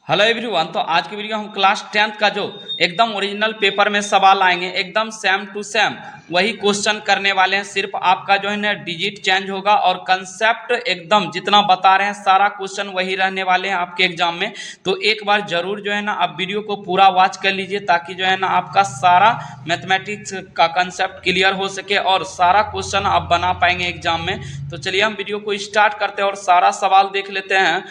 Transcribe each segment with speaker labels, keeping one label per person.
Speaker 1: Hello everyone. तो आज की वीडियो हम क्लास 10th का जो एकदम ओरिजिनल पेपर में सवाल आएंगे एकदम सेम टू सेम वही क्वेश्चन करने वाले हैं। सिर्फ आपका जो है ना डिजिट चेंज होगा और कंसेप्ट एकदम जितना बता रहे हैं सारा क्वेश्चन वही रहने वाले हैं आपके एग्जाम में। तो एक बार जरूर जो है ना आप वीडियो को पूरा वॉच कर लीजिए ताकि जो है ना आपका सारा मैथमेटिक्स का कंसेप्ट क्लियर हो सके और सारा क्वेश्चन आप बना पाएंगे एग्जाम में। तो चलिए हम वीडियो को स्टार्ट करते हैं और सारा सवाल देख लेते हैं।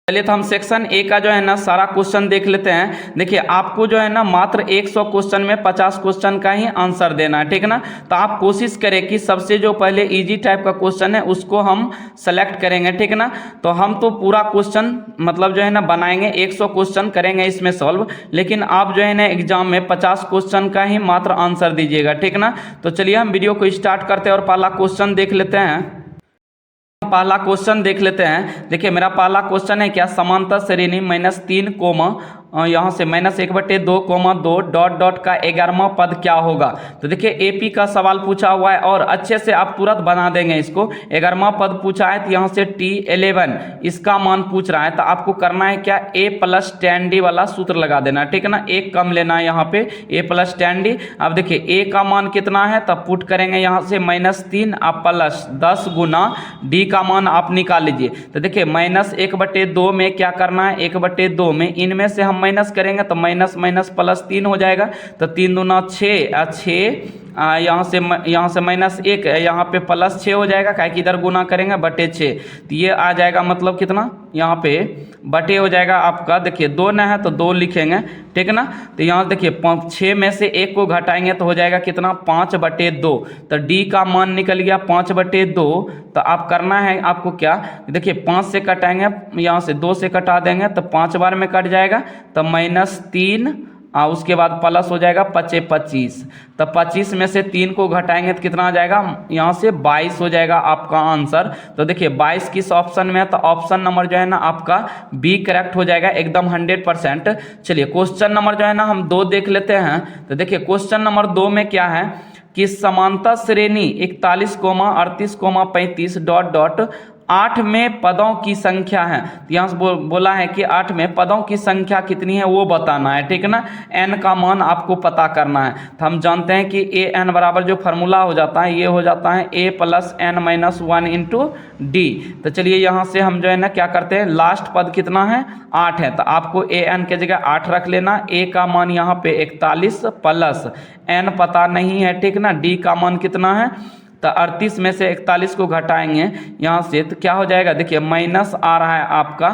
Speaker 1: पहले तो हम सेक्शन ए का जो है ना सारा क्वेश्चन देख लेते हैं। देखिए आपको जो है ना मात्र 100 क्वेश्चन में 50 क्वेश्चन का ही आंसर देना है, ठीक है ना। तो आप कोशिश करें कि सबसे जो पहले इजी टाइप का क्वेश्चन है उसको हम सेलेक्ट करेंगे, ठीक है ना। तो हम तो पूरा क्वेश्चन मतलब जो है ना बनाएंगे, 100 क्वेश्चन करेंगे इसमें सॉल्व, लेकिन आप जो है ना एग्जाम में 50 क्वेश्चन का ही मात्र आंसर दीजिएगा, ठीक ना। तो चलिए हम वीडियो को स्टार्ट करते हैं और पहला क्वेश्चन देख लेते हैं। पहला क्वेश्चन देख लेते हैं। देखिए मेरा पहला क्वेश्चन है क्या, समांतर श्रेणी -3 कोमा यहाँ से -1/2 कोमा 2 डॉट डॉट का 11वां पद क्या होगा। तो देखिए एपी का सवाल पूछा हुआ है और अच्छे से आप तुरंत बना देंगे इसको। 11वां पद पूछा है तो यहाँ से T11 इसका मान पूछ रहा है, तो आपको करना है क्या, a + tan d वाला सूत्र लगा देना, ठीक है ना। एक कम लेना है यहाँ पे a + tan d। अब देखिए a का मान कितना है, तब पुट करेंगे यहाँ से -3 आप प्लस 10 गुना d का मान आप निकाल लीजिए। तो देखिए -1/2 में क्या करना है, 1/2 में इनमें से हम माइनस करेंगे तो माइनस माइनस +3 हो जाएगा। तो 3 दूना 6 6 यहाँ से -1 यहाँ पे +6 हो जाएगा, क्या कि इधर गुना करेंगे /6। तो ये आ जाएगा मतलब कितना, यहाँ पे बटे हो जाएगा आपका। देखिए 2 न है तो 2 लिखेंगे, ठीक है ना। तो यहाँ देखिए 6 में से 1 को घटाएंगे तो हो जाएगा कितना, 5/2। तो d का मान निकल गया 5/2। तो आप करना है आपको क्या, देखिए 5 से कटाएंगे, यहाँ से 2 से कटा देंगे तो 5 बार में कट जाएगा। तो -3 उसके बाद प्लस हो जाएगा 5 25। तो 25 में से 3 को घटाएंगे तो कितना आ जाएगा, यहाँ से 22 हो जाएगा आपका आंसर। तो देखिए 22 किस ऑप्शन में है, तो ऑप्शन नंबर जो है ना आपका बी करेक्ट हो जाएगा एकदम 100%। चलिए क्वेश्चन नंबर जो है ना हम 2 देख लेते हैं। तो देखिए क्वेश्चन नंबर 2 में क्या है कि समांतर श्रेणी 41, 38, 35 डॉट डॉट 8 में पदों की संख्या है। तो यहाँ से बोला है कि 8 में पदों की संख्या कितनी है वो बताना है, ठीक है ना। n का मान आपको पता करना है। तो हम जानते हैं कि an बराबर जो फार्मूला हो जाता है ये हो जाता है a + n - 1 × d। तो चलिए यहाँ से हम जो है ना क्या करते हैं, लास्ट पद कितना है, 8 है। तो आपको an के जगह 8 रख लेना। a का मान यहाँ पे 41 प्लस n पता नहीं है, ठीक ना। d का मान कितना है, तो 38 में से 41 को घटाएंगे यहाँ से तो क्या हो जाएगा, देखिए माइनस आ रहा है आपका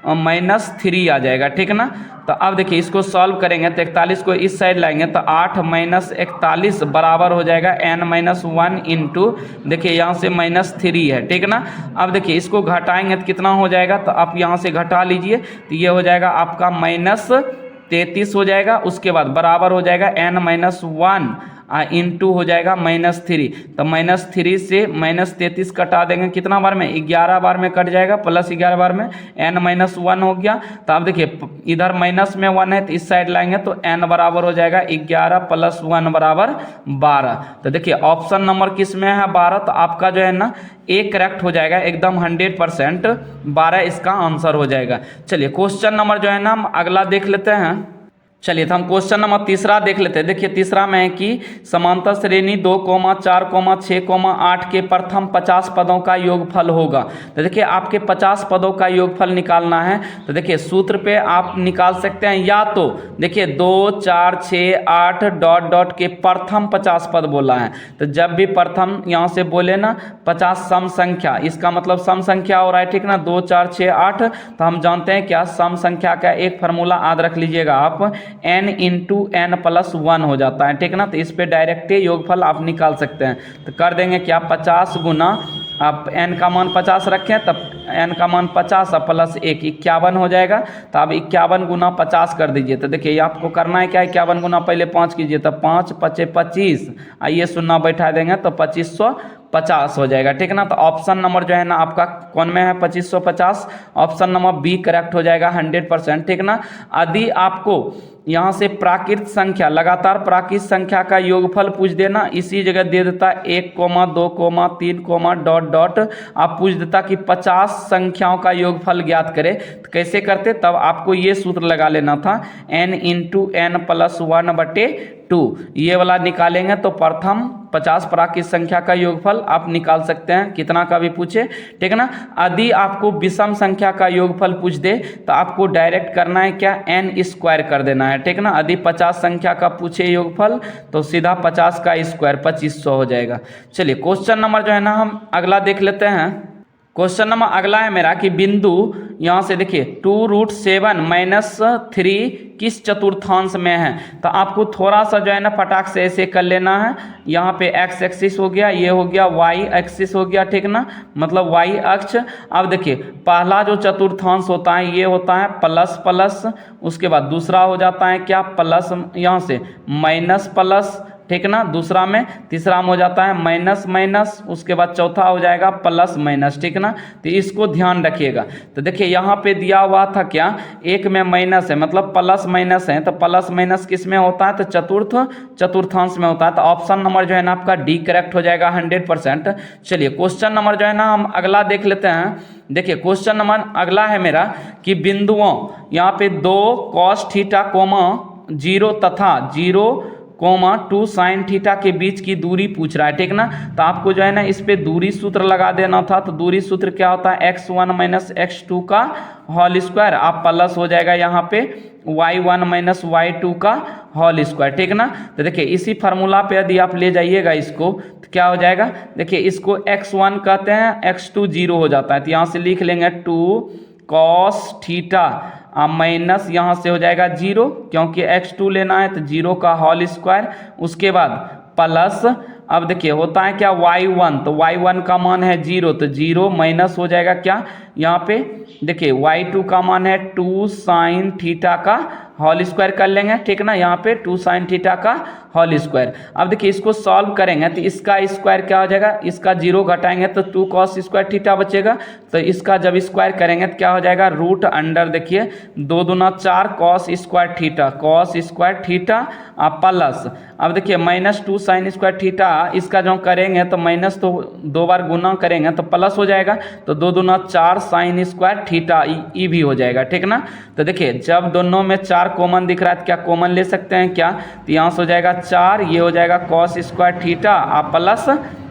Speaker 1: -3 आ जाएगा, ठीक है ना। तो अब देखिए इसको सॉल्व करेंगे तो 41 को इस साइड लाएंगे तो 8 - 41 बराबर हो जाएगा n - 1 इंटू, देखिए यहाँ से -3 है, ठीक है ना। अब देखिए इसको घटाएंगे तो कितना हो जाएगा, तो आप यहाँ से घटा लीजिए तो ये हो जाएगा आपका -33 हो जाएगा। उसके बाद बराबर हो जाएगा n - 1 इंटू हो जाएगा -3। तो -3 से -33 कटा देंगे कितना बार में, 11 बार में कट जाएगा, प्लस 11 बार में n - 1 हो गया। तो आप देखिए इधर माइनस में 1 है तो इस साइड लाएंगे तो n बराबर हो जाएगा 11 + 1 बराबर 12। तो देखिए ऑप्शन नंबर किस में है, 12। तो आपका जो है ना ए करेक्ट हो जाएगा एकदम 100%, 12 इसका आंसर हो जाएगा। चलिए क्वेश्चन नंबर जो है ना हम अगला देख लेते हैं। चलिए तो हम क्वेश्चन नंबर तीसरा देख लेते हैं। देखिए तीसरा में है कि समांतर श्रेणी 2, 4, 6, 8 के प्रथम 50 पदों का योगफल होगा। तो देखिए आपके 50 पदों का योगफल निकालना है। तो देखिए सूत्र पे आप निकाल सकते हैं, या तो देखिए 2, 4, 6, 8 डॉट डॉट के प्रथम 50 पद बोला है। तो जब भी प्रथम यहाँ से बोले ना 50 सम संख्या, इसका मतलब सम संख्या हो रहा है, ठीक ना। 2, 4, 6, 8। तो हम जानते हैं क्या, सम संख्या का एक फार्मूला याद रख लीजिएगा आप, n × n + 1 हो जाता है, ठीक ना। तो इस पे डायरेक्ट योगफल आप निकाल सकते हैं। तो कर देंगे क्या, 50 गुना आप n का मान 50 रखें तब n का मान 50 प्लस 1 51 हो जाएगा। तो आप 51 गुना 50 कर दीजिए। तो देखिए ये आपको करना है क्या, 51 गुना पहले 5 कीजिए तो 5 × 5 = 25, आइए 0 बैठा देंगे तो 2500 50 हो जाएगा, ठीक है ना। तो ऑप्शन नंबर जो है ना आपका कौन में है 2550, ऑप्शन नंबर बी करेक्ट हो जाएगा 100%, ठीक ना। यदि आपको यहाँ से प्राकृत संख्या, लगातार प्राकृत संख्या का योगफल पूछ देना, इसी जगह दे देता 1, 2, 3, डॉट डॉट, आप पूछ देता कि 50 संख्याओं का योगफल ज्ञात करें, तो कैसे करते, तब आपको ये सूत्र लगा लेना था n × n + 1/2, ये वाला निकालेंगे तो प्रथम 50 प्राकृत संख्या का योगफल आप निकाल सकते हैं, कितना का भी पूछे, ठीक है ना। यदि आपको विषम संख्या का योगफल पूछ दे तो आपको डायरेक्ट करना है क्या, n² कर देना है, ठीक है ना। यदि 50 संख्या का पूछे योगफल तो सीधा 50 का स्क्वायर 2500 हो जाएगा। चलिए क्वेश्चन नंबर जो है ना हम अगला देख लेते हैं। क्वेश्चन नंबर अगला है मेरा कि बिंदु यहाँ से देखिए 2√7 - 3 किस चतुर्थांश में है। तो आपको थोड़ा सा जो है ना फटाक से ऐसे कर लेना है, यहाँ पे x एक्सिस हो गया, ये हो गया y एक्सिस हो गया, ठीक ना, मतलब y अक्ष। अब देखिए पहला जो चतुर्थांश होता है ये होता है प्लस प्लस, उसके बाद दूसरा हो जाता है क्या प्लस, यहाँ से माइनस प्लस, ठीक ना, दूसरा में, तीसरा में हो जाता है माइनस माइनस, उसके बाद चौथा हो जाएगा प्लस माइनस, ठीक ना। तो इसको ध्यान रखिएगा। तो देखिए यहाँ पे दिया हुआ था क्या, एक में माइनस है मतलब प्लस माइनस है, तो प्लस माइनस किस में होता है, तो चतुर्थांश में होता है। तो ऑप्शन नंबर जो है ना आपका डी करेक्ट हो जाएगा 100%। चलिए क्वेश्चन नंबर जो है ना हम अगला देख लेते हैं। देखिए क्वेश्चन नंबर अगला है मेरा कि बिंदुओं यहाँ पे 2 cos θ, 0 तथा 0, 2 sin θ के बीच की दूरी पूछ रहा है, ठीक ना। तो आपको जो है ना इस पे दूरी सूत्र लगा देना था। तो दूरी सूत्र क्या होता है, x1 - x2 का होल स्क्वायर, आप प्लस हो जाएगा यहाँ पे y1 - y2 का होल स्क्वायर, ठीक ना। तो देखिए इसी फार्मूला पे यदि आप ले जाइएगा इसको तो क्या हो जाएगा, देखिए इसको x1 कहते हैं, x2 0 हो जाता है, तो यहाँ से लिख लेंगे 2 cos θ माइनस यहाँ से हो जाएगा 0, क्योंकि x2 लेना है तो 0 का होल स्क्वायर, उसके बाद प्लस, अब देखिए होता है क्या y1, तो y1 का मान है 0, तो 0 माइनस हो जाएगा क्या, यहाँ पे देखिए y2 का मान है 2 sin θ का होल स्क्वायर कर लेंगे, ठीक ना, यहाँ पे 2 sin θ का होल स्क्वायर। अब देखिए इसको सॉल्व करेंगे तो इसका स्क्वायर क्या हो जाएगा, इसका 0 घटाएंगे तो 2 cos स्क्वायर थीटा बचेगा, तो इसका जब स्क्वायर करेंगे तो क्या हो जाएगा, रूट अंडर देखिए 2 दूना 4 cos स्क्वायर थीटा प्लस, अब देखिए -2 sin स्क्वायर थीटा, इसका जो करेंगे तो माइनस तो 2 बार गुना करेंगे तो प्लस हो जाएगा, तो 2 दूना 4 sin स्क्वायर थीटा ई भी हो जाएगा, ठीक ना। तो देखिए जब दोनों में 4 कॉमन दिख रहा है तो क्या कॉमन ले सकते हैं क्या, तो यहाँ से हो जाएगा 4, ये हो जाएगा cos square theta plus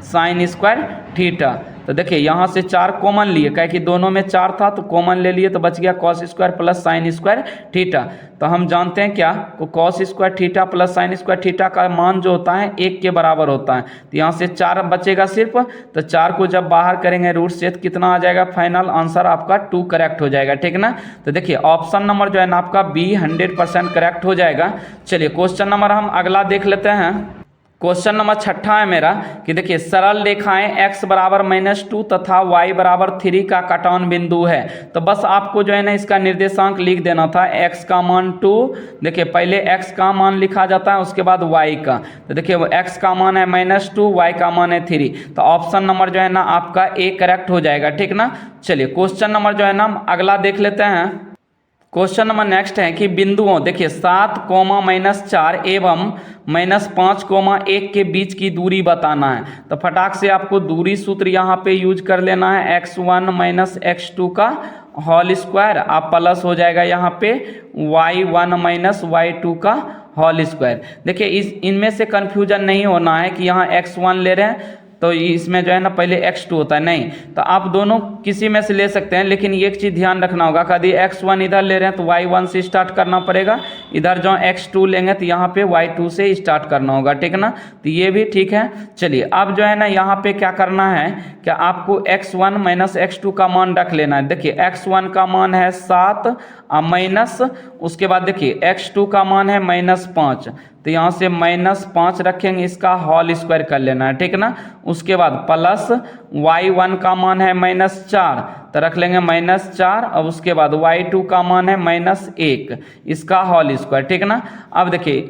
Speaker 1: sin square theta. तो देखिए यहाँ से 4 कॉमन लिए, क्या कि दोनों में 4 था तो कॉमन ले लिए, तो बच गया cos square plus sin square theta. तो हम जानते हैं क्या, को cos square theta plus sin square theta का मान जो होता है 1 के बराबर होता है। तो यहाँ से 4 बचेगा सिर्फ, तो 4 को जब बाहर करेंगे रूट से तो कितना आ जाएगा, फाइनल आंसर आपका 2 करेक्ट हो जाएगा, ठीक ना। तो देखिए ऑप्शन नंबर जो है ना आपका बी 100% करेक्ट हो जाएगा। चलिए क्वेश्चन नंबर हम अगला देख लेते हैं। क्वेश्चन नंबर 6 है मेरा कि देखिए सरल रेखाएं x बराबर -2 तथा y बराबर 3 का कटान बिंदु है। तो बस आपको जो है ना इसका निर्देशांक लिख देना था, x का मान 2, देखिए पहले x का मान लिखा जाता है उसके बाद y का। तो देखिए x का मान है -2, y का मान है 3, तो ऑप्शन नंबर जो है ना आपका ए करेक्ट हो जाएगा, ठीक ना। चलिए क्वेश्चन नंबर जो है ना हम अगला देख लेते हैं। क्वेश्चन नंबर नेक्स्ट है कि बिंदुओं देखिए 7, -4 एवं -5, 1 के बीच की दूरी बताना है। तो फटाक से आपको दूरी सूत्र यहाँ पे यूज कर लेना है, x1 - x2 का होल स्क्वायर आप प्लस हो जाएगा यहाँ पे y1 - y2 का होल स्क्वायर। देखिए इनमें से कन्फ्यूजन नहीं होना है कि यहाँ x1 ले रहे हैं तो इसमें जो है ना पहले x2 होता है, नहीं, तो आप दोनों किसी में से ले सकते हैं, लेकिन एक चीज़ ध्यान रखना होगा, यदि x1 इधर ले रहे हैं तो y1 से स्टार्ट करना पड़ेगा, इधर जो x2 लेंगे तो यहाँ पे y2 से स्टार्ट करना होगा, ठीक ना। तो ये भी ठीक है। चलिए अब जो है ना यहाँ पे क्या करना है, क्या आपको x1 - x2 का मान रख लेना है। देखिए x1 का मान है 7 माइनस, उसके बाद देखिए x2 का मान है -5, तो यहाँ से -5 रखेंगे, इसका होल स्क्वायर कर लेना है, ठीक ना। उसके बाद प्लस y1 का मान है -4, तो रख लेंगे -4, और उसके बाद y2 का मान है -1, इसका होल स्क्वायर, ठीक ना। अब देखिए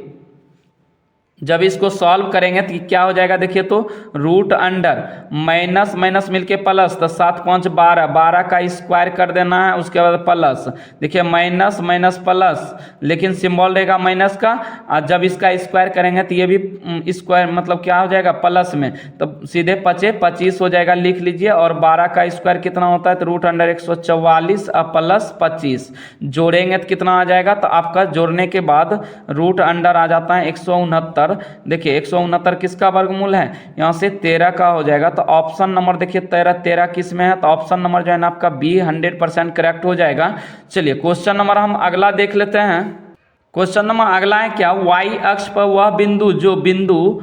Speaker 1: जब इसको सॉल्व करेंगे तो क्या हो जाएगा, देखिए तो रूट अंडर माइनस माइनस मिलके प्लस, तो 7 5 12, 12 का स्क्वायर कर देना है, उसके बाद प्लस, देखिए माइनस माइनस प्लस, लेकिन सिंबल रहेगा माइनस का, और जब इसका स्क्वायर करेंगे तो ये भी स्क्वायर मतलब क्या हो जाएगा प्लस में, तो सीधे 25 हो जाएगा, लिख लीजिए। और 12 का स्क्वायर कितना होता है, तो रूट अंडर 144 और प्लस 25 जोड़ेंगे तो कितना आ जाएगा, तो आपका जोड़ने के बाद रूट अंडर आ जाता है 169। देखिए 169 किसका वर्गमूल है, यहाँ से 13 का हो जाएगा। तो ऑप्शन नंबर देखिए 13 किस में है, तो ऑप्शन नंबर जो है ना आपका बी 100% करेक्ट हो जाएगा। चलिए क्वेश्चन नंबर हम अगला देख लेते हैं। क्वेश्चन नंबर अगला है क्या, वाई अक्ष पर वह बिंदु जो बिंदु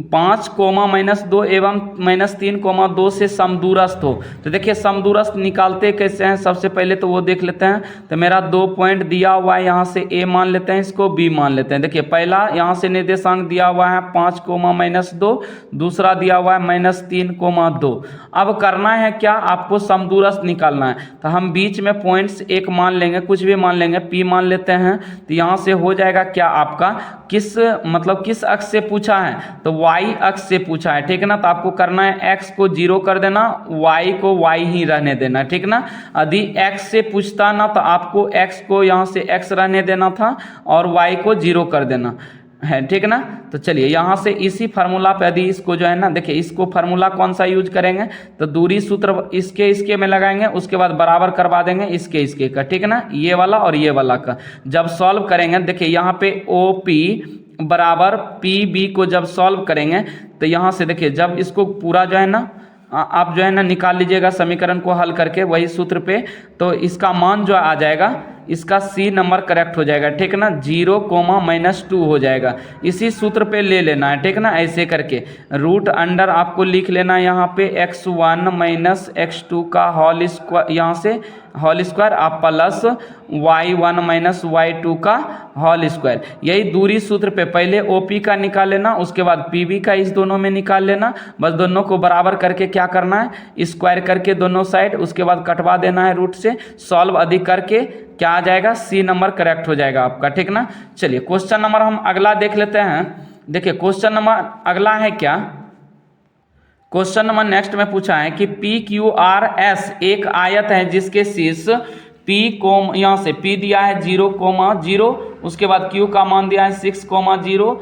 Speaker 1: 5, -2 एवं -3, 2 से समदूरस्थ हो। तो देखिए समदूरस्थ निकालते कैसे हैं, सबसे पहले तो वो देख लेते हैं। तो मेरा 2 पॉइंट दिया हुआ है, यहाँ से ए मान लेते हैं, इसको बी मान लेते हैं। देखिए पहला यहाँ से निर्देशांक दिया हुआ है 5, -2, दूसरा दिया हुआ है -3, 2। अब करना है क्या, आपको समदूरस्थ निकालना है। तो हम बीच में पॉइंट्स एक मान लेंगे, कुछ भी मान लेंगे, पी मान लेते हैं। तो यहाँ से हो जाएगा क्या आपका, किस अक्ष से पूछा है, तो वाई अक्ष से पूछा है, ठीक है ना। तो आपको करना है एक्स को 0 कर देना, वाई को वाई ही रहने देना, ठीक ना। यदि एक्स से पूछता ना तो आपको एक्स को यहाँ से एक्स रहने देना था और वाई को 0 कर देना है, ठीक ना। तो चलिए यहाँ से इसी फार्मूला पे यदि इसको जो है ना, देखिए इसको फार्मूला कौन सा यूज करेंगे, तो दूरी सूत्र इसके में लगाएंगे, उसके बाद बराबर करवा देंगे इसके का, ठीक है ना, ये वाला और ये वाला का। जब सॉल्व करेंगे देखिए यहाँ पे ओ पी बराबर पी बी को जब सॉल्व करेंगे तो यहाँ से देखिए जब इसको पूरा जो है ना आप जो है ना निकाल लीजिएगा समीकरण को हल करके वही सूत्र पे, तो इसका मान जो आ जाएगा इसका सी नंबर करेक्ट हो जाएगा, ठीक है ना। 0, -2 हो जाएगा, इसी सूत्र पे ले लेना है, ठीक ना। ऐसे करके रूट अंडर आपको लिख लेना है यहाँ पे x1 - x2 का होल स्क्वायर, यहाँ से होल स्क्वायर आप प्लस y1 - y2 का होल स्क्वायर। यही दूरी सूत्र पे पहले OP का निकाल लेना, उसके बाद PB का इस दोनों में निकाल लेना। बस दोनों को बराबर करके क्या करना है, स्क्वायर करके दोनों साइड, उसके बाद कटवा देना है रूट से। सॉल्व अधिक करके क्या आ जाएगा, सी नंबर करेक्ट हो जाएगा आपका, ठीक ना। चलिए क्वेश्चन नंबर हम अगला देख लेते हैं। देखिए क्वेश्चन नंबर अगला है क्या, क्वेश्चन नंबर नेक्स्ट में पूछा है कि PQRS एक आयत है जिसके शीर्ष P को यहाँ से P दिया है 0,0, उसके बाद Q का मान दिया है 6,0,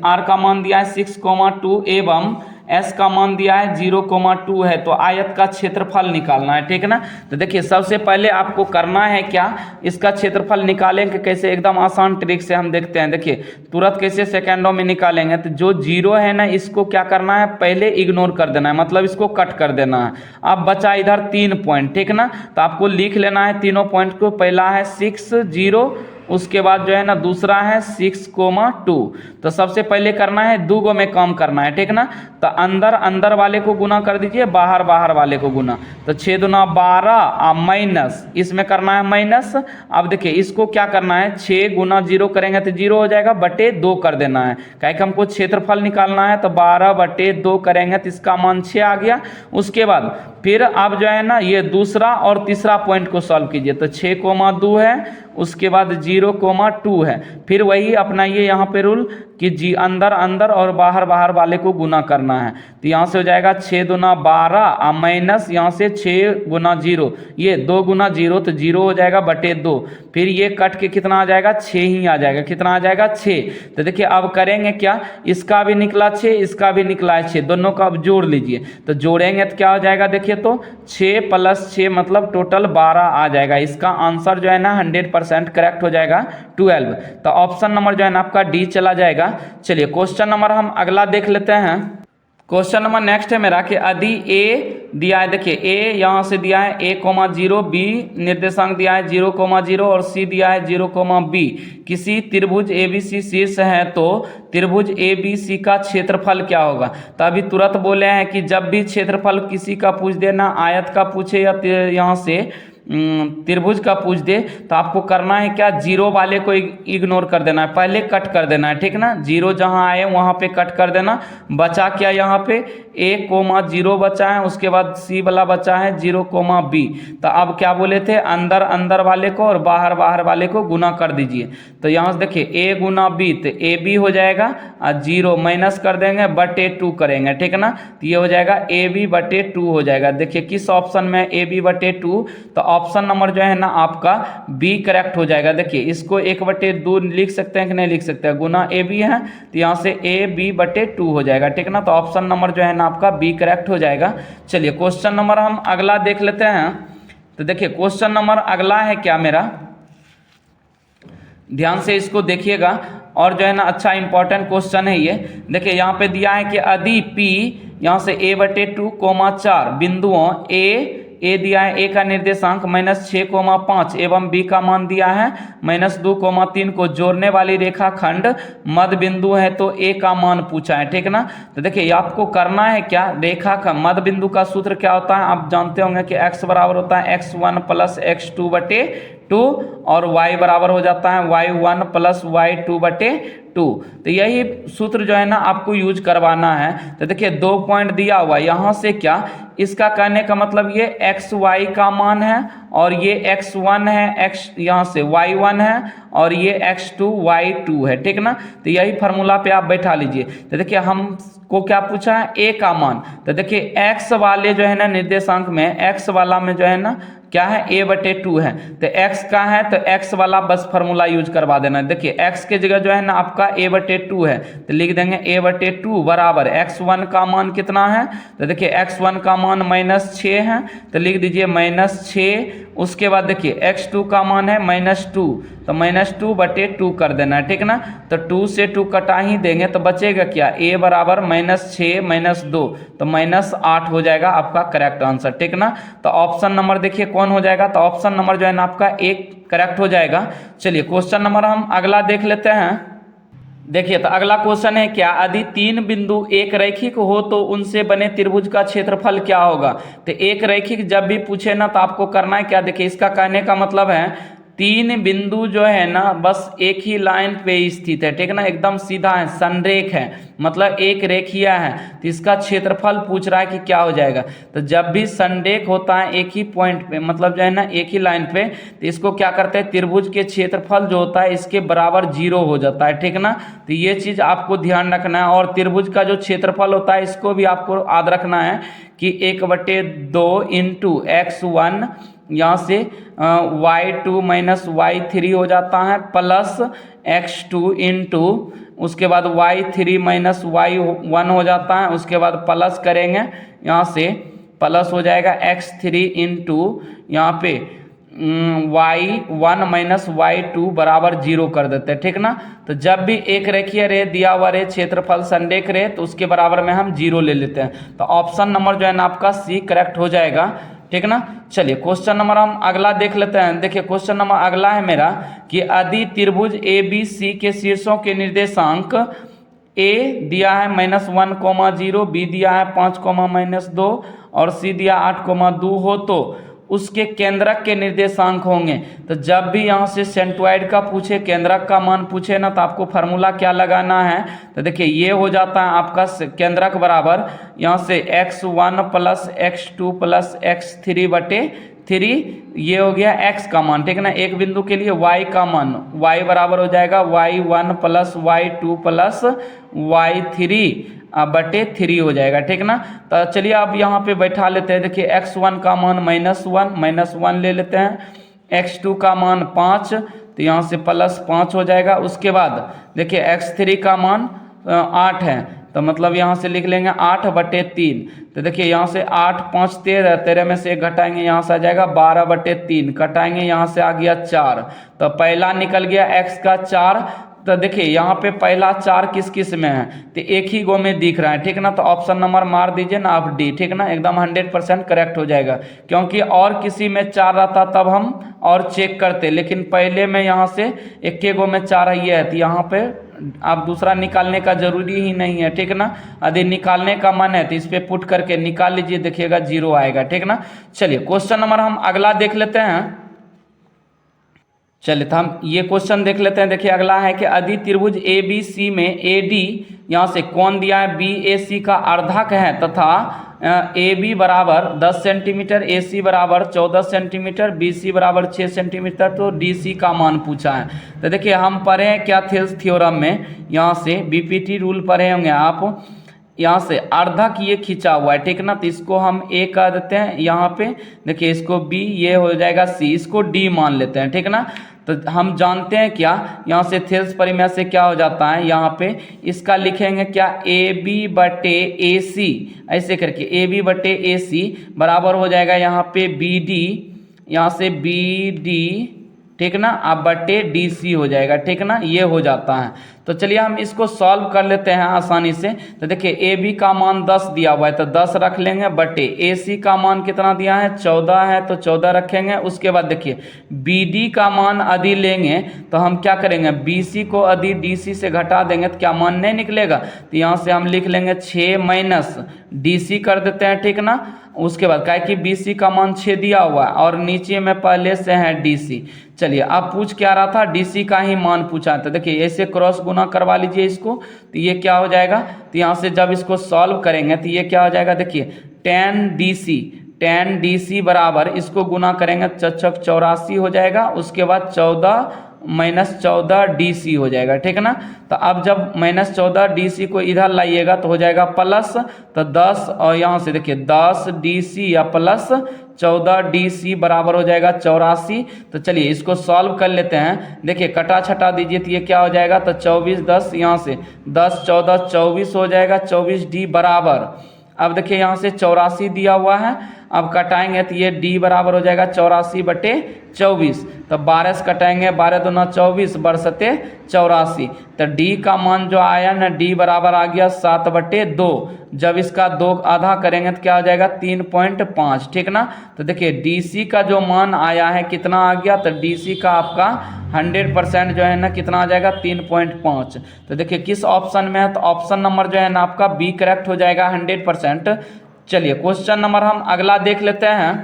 Speaker 1: R का मान दिया है 6,2 एवं S का मान दिया है 0,2 है। तो आयत का क्षेत्रफल निकालना है, ठीक है ना। तो देखिए सबसे पहले आपको करना है क्या, इसका क्षेत्रफल निकालेंगे कैसे, एकदम आसान ट्रिक से हम देखते हैं। देखिए तुरंत कैसे सेकेंडों में निकालेंगे, तो जो 0 है ना इसको क्या करना है, पहले इग्नोर कर देना है, मतलब इसको कट कर देना है। अब बचा इधर 3 पॉइंट, ठीक ना। तो आपको लिख लेना है तीनों पॉइंट को, पहला है 6, 0, उसके बाद जो है ना दूसरा है 6,2। तो सबसे पहले करना है 2 गो में काम करना है, ठीक ना। तो अंदर अंदर वाले को गुना कर दीजिए, बाहर बाहर वाले को गुना। तो 6 दूना 12 और माइनस, इसमें करना है माइनस। अब देखिए इसको क्या करना है, 6 गुना 0 करेंगे तो 0 हो जाएगा, बटे 2 कर देना है, क्या कि हमको क्षेत्रफल निकालना है। तो 12/2 करेंगे तो इसका मान 6 आ गया। उसके बाद फिर आप जो है ना ये दूसरा और तीसरा पॉइंट को सॉल्व कीजिए। तो 6,2 है, उसके बाद 0,2 है। फिर वही अपनाइए यहाँ पे रूल कि जी अंदर अंदर और बाहर बाहर वाले को गुना करना है। तो यहाँ से हो जाएगा 6 दूना 12 और माइनस यहाँ से 6 गुना 0, ये 2 गुना 0 तो 0 हो जाएगा बटे 2। फिर ये कट के कितना आ जाएगा, 6 ही आ जाएगा। कितना आ जाएगा, 6। तो देखिए अब करेंगे क्या, इसका भी निकला 6, इसका भी निकला है 6, दोनों का अब जोड़ लीजिए। तो जोड़ेंगे तो क्या हो जाएगा, देखिए तो 6 + 6 मतलब टोटल 12 आ जाएगा। इसका आंसर जो है ना 100% करेक्ट हो जाएगा 12। तो ऑप्शन नंबर जो है ना आपका डी चला जाएगा। चलिए क्वेश्चन नंबर हम अगला देख लेते हैं। क्वेश्चन नंबर नेक्स्ट है मेरा कि यदि ए दिया है, देखिए ए यहाँ से दिया है a,0, बी निर्देशांक दिया है 0,0 और सी दिया है 0,b। किसी त्रिभुज ABC शीर्ष है तो त्रिभुज ABC का क्षेत्रफल क्या होगा। तो अभी तुरंत बोले हैं कि जब भी क्षेत्रफल किसी का पूछ देना, आयत का पूछे या यहाँ से त्रिभुज का पूछ दे तो आपको करना है क्या, जीरो वाले को इग्नोर कर देना है, पहले कट कर देना है, ठीक ना। जीरो जहां आए वहां पे कट कर देना। बचा क्या यहाँ पे, a,0 बचा है, उसके बाद सी वाला बचा है 0,b। तो अब क्या बोले थे, अंदर अंदर वाले को और बाहर बाहर वाले को गुना कर दीजिए। तो यहाँ से देखिए a गुना b, तो ए बी हो जाएगा और 0 माइनस कर देंगे बटे 2 करेंगे, ठीक ना। तो ये हो जाएगा ए बी बटे 2 हो जाएगा। देखिए किस ऑप्शन में ए बी बटे 2, तो ऑप्शन नंबर जो है ना आपका बी करेक्ट हो जाएगा। देखिए इसको 1/2 लिख सकते हैं कि नहीं लिख सकते हैं, गुना ए बी है तो यहाँ से ए बी बटे 2 हो जाएगा, ठीक ना। तो ऑप्शन नंबर जो है ना आपका बी करेक्ट हो जाएगा। चलिए क्वेश्चन नंबर हम अगला देख लेते हैं। तो देखिए क्वेश्चन नंबर अगला है क्या मेरा, ध्यान से इसको देखिएगा और जो है ना अच्छा इंपॉर्टेंट क्वेश्चन है ये। देखिए यहाँ पे दिया है कि यदि P यहाँ से a/2, 4 बिंदुओं ए दिया है, ए का निर्देशांक -6,5 एवं बी का मान दिया है -2,3 को जोड़ने वाली रेखाखंड मध्य बिंदु है, तो ए का मान पूछा है, ठीक ना। तो देखिए आपको करना है क्या, रेखा का मध्य बिंदु का सूत्र क्या होता है, आप जानते होंगे कि x बराबर होता है x1 + x2 बटे 2 और y बराबर हो जाता है y1 + y2 बटे 2। तो यही सूत्र जो है ना आपको यूज करवाना है। तो देखिए 2 पॉइंट दिया हुआ, यहाँ से क्या, इसका कहने का मतलब ये एक्स वाई का मान है और ये x1 है, x यहाँ से y1 है और ये x2 y2 है, ठीक ना। तो यही फार्मूला पे आप बैठा लीजिए। तो देखिए हमको क्या पूछा है, a का मान। तो देखिए x वाले जो है ना निर्देशांक में, x वाला में जो है ना क्या है, a/2 है। तो x का है तो x वाला बस फार्मूला यूज करवा देना। देखिए x के जगह जो है ना आपका a/2 है, तो लिख देंगे a/2 बराबर x1 का मान कितना है, तो देखिए x1 का मान -6 है, तो लिख दीजिए -6। उसके बाद देखिए x2 का मान है -2, तो -2/2 कर देना है, ठीक ना। तो 2 से 2 कटा ही देंगे तो बचेगा क्या, a बराबर -6 - 2, तो -8 हो जाएगा आपका करेक्ट आंसर, ठीक ना। तो ऑप्शन नंबर देखिए कौन हो जाएगा, तो ऑप्शन नंबर जो है ना आपका एक करेक्ट हो जाएगा। चलिए क्वेश्चन नंबर हम अगला देख लेते हैं। देखिए तो अगला क्वेश्चन है क्या, यदि 3 बिंदु एक रैखिक हो तो उनसे बने त्रिभुज का क्षेत्रफल क्या होगा। तो एक रैखिक जब भी पूछे ना तो आपको करना है क्या, देखिए इसका कहने का मतलब है 3 बिंदु जो है ना बस एक ही लाइन पे स्थित है, ठीक ना, एकदम सीधा है, संरेख है, मतलब एक रेखीय है। तो इसका क्षेत्रफल पूछ रहा है कि क्या हो जाएगा। तो जब भी संरेख होता है एक ही पॉइंट पे, मतलब जो है ना एक ही लाइन पे, तो इसको क्या करते हैं, त्रिभुज के क्षेत्रफल जो होता है इसके बराबर 0 हो जाता है, ठीक ना। तो ये चीज़ आपको ध्यान रखना है। और त्रिभुज का जो क्षेत्रफल होता है इसको भी आपको याद रखना है कि 1/2 × x1 यहाँ से y2 - y3 हो जाता है प्लस x2 × उसके बाद y3 - y1 हो जाता है, उसके बाद प्लस करेंगे यहाँ से प्लस हो जाएगा x3 × यहाँ पे y1 - y2 बराबर 0 कर देते हैं, ठीक ना। तो जब भी एक रेखीय रे दिया हुआ रे क्षेत्रफल संरेख रे तो उसके बराबर में हम 0 ले लेते हैं। तो ऑप्शन नंबर जो है ना आपका सी करेक्ट हो जाएगा, ठीक ना। चलिए क्वेश्चन नंबर हम अगला देख लेते हैं। देखिए क्वेश्चन नंबर अगला है मेरा कि यदि त्रिभुज ABC के शीर्षों के निर्देशांक A दिया है -1,0, B दिया है 5, -2 और C दिया 8,2 हो तो उसके केंद्रक के निर्देशांक होंगे। तो जब भी यहाँ से सेंट्रॉइड का पूछे, केंद्रक का मान पूछे ना, तो आपको फार्मूला क्या लगाना है, तो देखिए ये हो जाता है आपका केंद्रक बराबर यहाँ से x1 + x2 + x3 बटे 3, ये हो गया x का मान, ठीक है ना। एक बिंदु के लिए y का मान, y बराबर हो जाएगा y1 + y2 + y3 बटे 3 हो जाएगा, ठीक ना। तो चलिए अब यहाँ पे बैठा लेते हैं। देखिए x1 का मान -1 ले लेते हैं, x2 का मान 5, तो यहाँ से +5 हो जाएगा। उसके बाद देखिए x3 का मान 8 है, तो मतलब यहाँ से लिख लेंगे 8/3। तो देखिए यहाँ से 8 × 5 = 13, 13 में से 1 घटाएंगे यहाँ से आ जाएगा 12/3, कटाएंगे यहाँ से आ गया 4। तो पहला निकल गया x का 4। तो देखिए यहाँ पे पहला 4 किस किस में है, तो एक ही गो में दिख रहा है, ठीक ना। तो ऑप्शन नंबर मार दीजिए ना आप डी, ठीक ना, एकदम 100% करेक्ट हो जाएगा। क्योंकि और किसी में 4 रहता तब हम और चेक करते, लेकिन पहले में यहाँ से एक के गो में 4 ही है, तो यहाँ पे आप दूसरा निकालने का जरूरी ही नहीं है, ठीक ना। यदि निकालने का मन है तो इस पे पुट करके निकाल लीजिए, देखिएगा 0 आएगा, ठीक ना। चलिए क्वेश्चन नंबर हम अगला देख लेते हैं। चलिए तो हम ये क्वेश्चन देख लेते हैं। देखिए अगला है कि यदि त्रिभुज ए बी सी में ए डी यहाँ से कोण दिया है बी ए सी का अर्धक है तथा ए बी बराबर 10 सेंटीमीटर, ए सी बराबर 14 सेंटीमीटर, बी सी बराबर 6 सेंटीमीटर, तो डी सी का मान पूछा है। तो देखिए हम पढ़े हैं क्या थेल्स थ्योरम में, यहाँ से बीपीटी रूल पढ़े होंगे आप। यहाँ से अर्धक ये खींचा हुआ है, ठीक ना, तो इसको हम ए कर देते हैं यहाँ पे। देखिए इसको बी, ये हो जाएगा सी, इसको डी मान लेते हैं, ठीक ना। तो हम जानते हैं क्या, यहाँ से थेल्स परिमेय से क्या हो जाता है, यहाँ पे इसका लिखेंगे क्या, ए बी बटे ए सी, ऐसे करके ए बी बटे ए सी बराबर हो जाएगा यहाँ पे बी डी, यहाँ से बी डी, ठीक ना, अब बटे डी सी हो जाएगा, ठीक ना, ये हो जाता है। तो चलिए हम इसको सॉल्व कर लेते हैं आसानी से। तो देखिए ए बी का मान 10 दिया हुआ है तो 10 रख लेंगे, बटे ए सी का मान कितना दिया है 14 है तो 14 रखेंगे। उसके बाद देखिए बी डी का मान यदि लेंगे तो हम क्या करेंगे, बी सी को यदि डी सी से घटा देंगे तो क्या मान नहीं निकलेगा, तो यहाँ से हम लिख लेंगे 6 माइनस डी सी कर देते हैं, ठीक ना। उसके बाद क्या कि बी सी का मान 6 दिया हुआ है और नीचे में पहले से है डी सी। चलिए अब पूछ क्या रहा था, डी सी का ही मान पूछा। तो देखिए ऐसे क्रॉस गुना करवा लीजिए इसको, तो ये क्या हो जाएगा, तो यहाँ से जब इसको सॉल्व करेंगे तो ये क्या हो जाएगा, देखिए 10 डी सी बराबर इसको गुना करेंगे 84 हो जाएगा। उसके बाद 14 माइनस 14 डी सी हो जाएगा, ठीक ना। तो अब जब माइनस 14 डी सी को इधर लाइएगा तो हो जाएगा प्लस, तो 10 और यहाँ से देखिए 10 डी सी या प्लस 14 डी सी बराबर हो जाएगा 84। तो चलिए इसको सॉल्व कर लेते हैं। देखिए कटा छटा दीजिए तो ये क्या हो जाएगा, तो 24 10 यहाँ से 10 14 24 हो जाएगा, 24 डी बराबर, अब देखिए यहाँ से 84 दिया हुआ है, अब कटाएंगे तो ये डी बराबर हो जाएगा 84 बटे 24। तो 12 से कटाएंगे, 12 दूना 24 बरसते 84। तो डी का मान जो आया ना, डी बराबर आ गया 7 बटे 2। जब इसका 2 आधा करेंगे तो क्या हो जाएगा 3.5, ठीक ना। तो देखिए डी सी का जो मान आया है कितना आ गया, तो डी सी का आपका 100% जो है ना कितना आ जाएगा 3.5। तो देखिए किस ऑप्शन में है, तो ऑप्शन नंबर जो है ना आपका बी करेक्ट हो जाएगा 100%। चलिए क्वेश्चन नंबर हम अगला देख लेते हैं।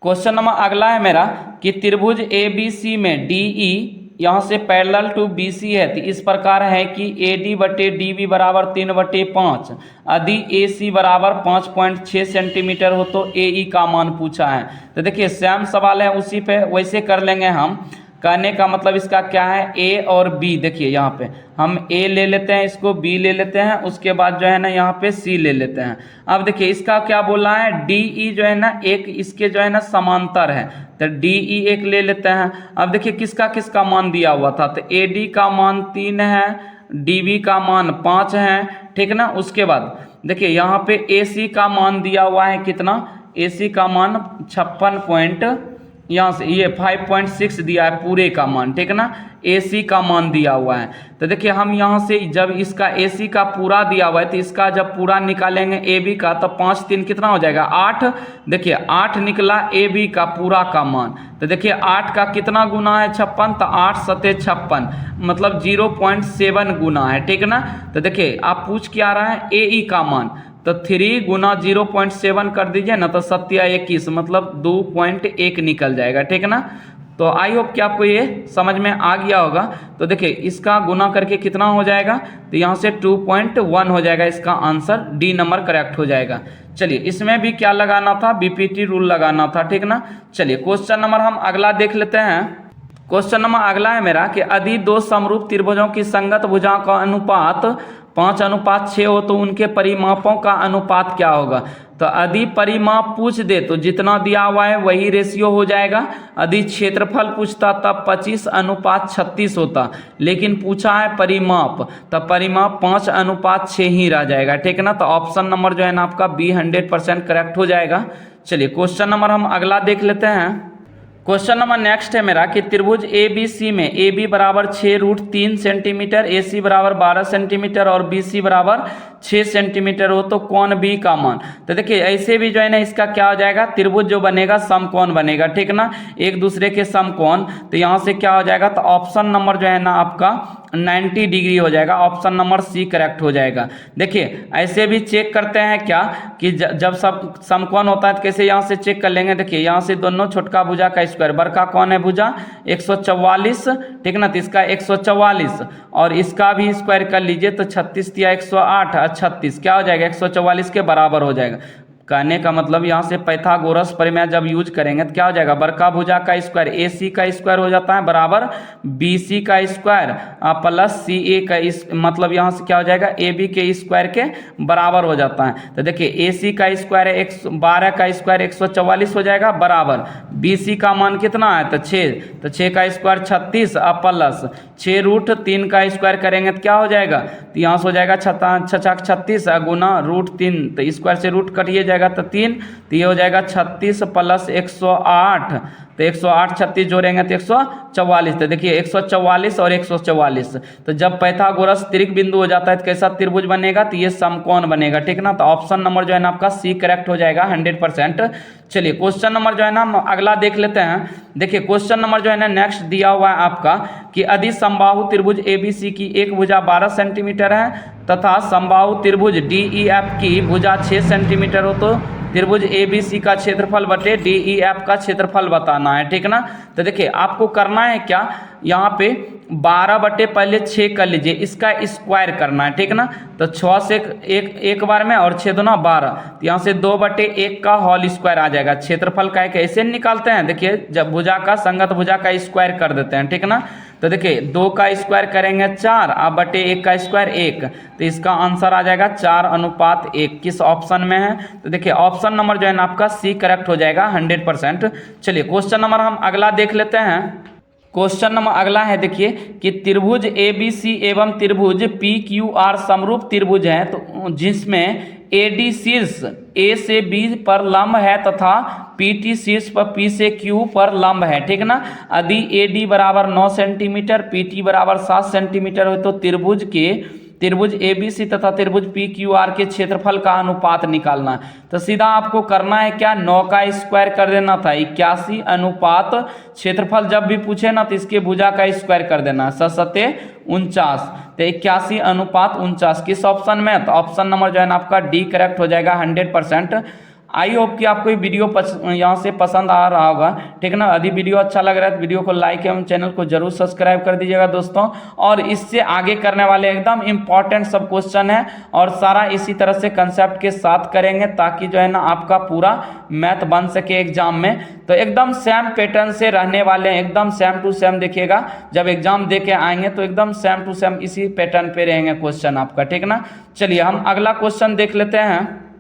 Speaker 1: क्वेश्चन नंबर अगला है मेरा कि त्रिभुज ए बी सी में डी ई यहाँ से पैरेलल टू बी सी है, तो इस प्रकार है कि ए डी बटे डी बी बराबर 3/5। यदि ए सी बराबर 5.6 सेंटीमीटर हो तो ए ई का मान पूछा है। तो देखिए सेम सवाल है, उसी पे वैसे कर लेंगे हम। कहने का मतलब इसका क्या है, ए और बी, देखिए यहाँ पे हम ए ले लेते हैं, इसको बी ले लेते हैं, उसके बाद जो है ना यहाँ पे सी ले लेते हैं। अब देखिए इसका क्या बोला है, डी ई जो है ना एक इसके जो है ना समांतर है, तो डी ई एक ले लेते हैं। अब देखिए किसका किसका मान दिया हुआ था, तो ए डी का मान 3 है, डी बी का मान 5 है, ठीक ना। उसके बाद देखिए यहाँ पे ए सी का मान दिया हुआ है कितना, ए सी का मान 56 यहाँ से ये 5.6 दिया है पूरे का मान, ठीक ना। AC का मान दिया हुआ है, तो देखिए हम यहाँ से जब इसका AC का पूरा दिया हुआ है तो इसका जब पूरा निकालेंगे AB का, तो 5 3 कितना हो जाएगा 8। देखिए 8 निकला AB का पूरा का मान। तो देखिए 8 का कितना गुना है 56, तो 8 सते 56 मतलब 0.7 गुना है, ठीक ना। तो देखिए आप पूछ क्या रहा है AE का मान, तो 3 गुना 0.7 कर दीजिए ना, तो 7 या 21 मतलब 2.1 निकल जाएगा, ठीक ना। तो आई होप कि आपको ये समझ में आ गया होगा। तो देखिए इसका गुना करके कितना हो जाएगा, तो यहाँ से 2.1 हो जाएगा, इसका आंसर डी नंबर करेक्ट हो जाएगा। चलिए इसमें भी क्या लगाना था, बीपीटी रूल लगाना था, ठीक ना। चलिए क्वेश्चन नंबर हम अगला देख लेते हैं। क्वेश्चन नंबर अगला है मेरा कि यदि दो समरूप त्रिभुजों की संगत भुजाओं का अनुपात 5:6 हो तो उनके परिमापों का अनुपात क्या होगा। तो यदि परिमाप पूछ दे तो जितना दिया हुआ है वही रेशियो हो जाएगा। यदि क्षेत्रफल पूछता तब 25:36 होता, लेकिन पूछा है परिमाप, तब परिमाप 5:6 ही रह जाएगा, ठीक ना। तो ऑप्शन नंबर जो है ना आपका बी 100% करेक्ट हो जाएगा। चलिए क्वेश्चन नंबर हम अगला देख लेते हैं। क्वेश्चन नंबर नेक्स्ट है मेरा कि त्रिभुज ए बी सी में ए बी बराबर 6√3 सेंटीमीटर, ए सी बराबर 12 सेंटीमीटर और बी सी बराबर 6 सेंटीमीटर हो तो कोण बी का मान, तो देखिए ऐसे भी जो है ना इसका क्या हो जाएगा, त्रिभुज जो बनेगा समकोण बनेगा, ठीक ना, एक दूसरे के समकोण। तो यहाँ से क्या हो जाएगा, तो ऑप्शन नंबर जो है ना आपका 90 डिग्री हो जाएगा, ऑप्शन नंबर सी करेक्ट हो जाएगा। देखिए ऐसे भी चेक करते हैं क्या कि जब सब समकोण होता है तो कैसे यहाँ से चेक कर लेंगे। देखिए यहाँ से दोनों छोटका भुजा का स्क्वायर, बड़का कौन है भुजा 144, ठीक ना, तो इसका 144 और इसका भी स्क्वायर कर लीजिए तो 36 या 108 और 36 क्या हो जाएगा 144 के बराबर हो जाएगा। कहने का मतलब यहाँ से पाइथागोरस प्रमेय जब यूज करेंगे तो क्या हो जाएगा, बड़का भुजा का स्क्वायर AC का स्क्वायर हो जाता है बराबर BC का स्क्वायर प्लस CA का मतलब यहाँ से क्या हो जाएगा AB के स्क्वायर के बराबर हो जाता है। तो देखिए AC का स्क्वायर है 112 का स्क्वायर 144 हो जाएगा बराबर BC का मान कितना है तो 6, तो 6 का स्क्वायर 36 प्लस 6√3 का स्क्वायर करेंगे तो क्या हो जाएगा, तो यहाँ से हो जाएगा 36 गुना √3, तो स्क्वायर से रूट कटिए जाएगा तो 3, तो ये हो जाएगा 36 प्लस 108, तो 108 36 जोड़ेंगे तो 144। तो देखिए 144 और 144, तो जब पाइथागोरस त्रिक बिंदु हो जाता है तो कैसा त्रिभुज बनेगा, तो ये समकोण बनेगा, ठीक ना। तो ऑप्शन नंबर जो है ना आपका सी करेक्ट हो जाएगा 100%। चलिए क्वेश्चन नंबर जो है ना अगला देख लेते हैं। देखिए क्वेश्चन नंबर जो है ना नेक्स्ट दिया हुआ है आपका कि यदि समबाहु त्रिभुज ABC की एक भुजा 12 सेंटीमीटर है तथा समबाहु त्रिभुज DEF की भुजा 6 सेंटीमीटर हो तो त्रिभुज ABC का क्षेत्रफल बटे DEF का क्षेत्रफल बताना है, ठीक ना। तो देखिए आपको करना है क्या, यहाँ पे 12 बटे पहले 6 कर लीजिए, इसका स्क्वायर करना है, ठीक ना। तो 6 से एक बार में और 6 दूना 12, तो यहाँ से 2 बटे 1 का होल स्क्वायर आ जाएगा। क्षेत्रफल का कैसे निकालते हैं, देखिए जब भुजा का संगत भुजा का स्क्वायर कर देते हैं, ठीक ना। तो देखिए 2 का स्क्वायर करेंगे 4 अब बटे 1 का स्क्वायर 1, तो इसका आंसर आ जाएगा 4:1। किस ऑप्शन में है, तो देखिए ऑप्शन नंबर जो है ना आपका सी करेक्ट हो जाएगा 100%। चलिए क्वेश्चन नंबर हम अगला देख लेते हैं। क्वेश्चन नंबर अगला है देखिए कि त्रिभुज ABC एवं त्रिभुज PQR समरूप त्रिभुज है तो जिसमें AD शीर्ष A से B पर लंब है तथा PT शीर्ष पर P से Q पर लंब है, ठीक ना। यदि AD बराबर 9 सेंटीमीटर PT बराबर 7 सेंटीमीटर हो तो त्रिभुज ABC तथा त्रिभुज PQR के क्षेत्रफल का अनुपात निकालना है। तो सीधा आपको करना है क्या, 9 का स्क्वायर कर देना था 81 अनुपात क्षेत्रफल जब भी पूछे ना तो इसके भुजा का स्क्वायर कर देना, 7×49, तो 81 अनुपात 49। किस ऑप्शन में, तो ऑप्शन नंबर जो है ना आपका डी करेक्ट हो जाएगा 100%। आई होप कि आपको ये वीडियो यहाँ से पसंद आ रहा होगा, ठीक ना। यदि वीडियो अच्छा लग रहा है तो वीडियो को लाइक एवं चैनल को जरूर सब्सक्राइब कर दीजिएगा दोस्तों। और इससे आगे करने वाले एकदम इंपॉर्टेंट सब क्वेश्चन है और सारा इसी तरह से कंसेप्ट के साथ करेंगे ताकि जो है ना आपका पूरा मैथ बन सके एग्जाम में। तो एकदम सेम पैटर्न से रहने वाले हैं, एकदम सेम टू सेम देखिएगा, जब एग्जाम दे के आएंगे तो एकदम सेम टू सेम इसी पैटर्न पे रहेंगे क्वेश्चन आपका, ठीक ना। चलिए हम अगला क्वेश्चन देख लेते हैं।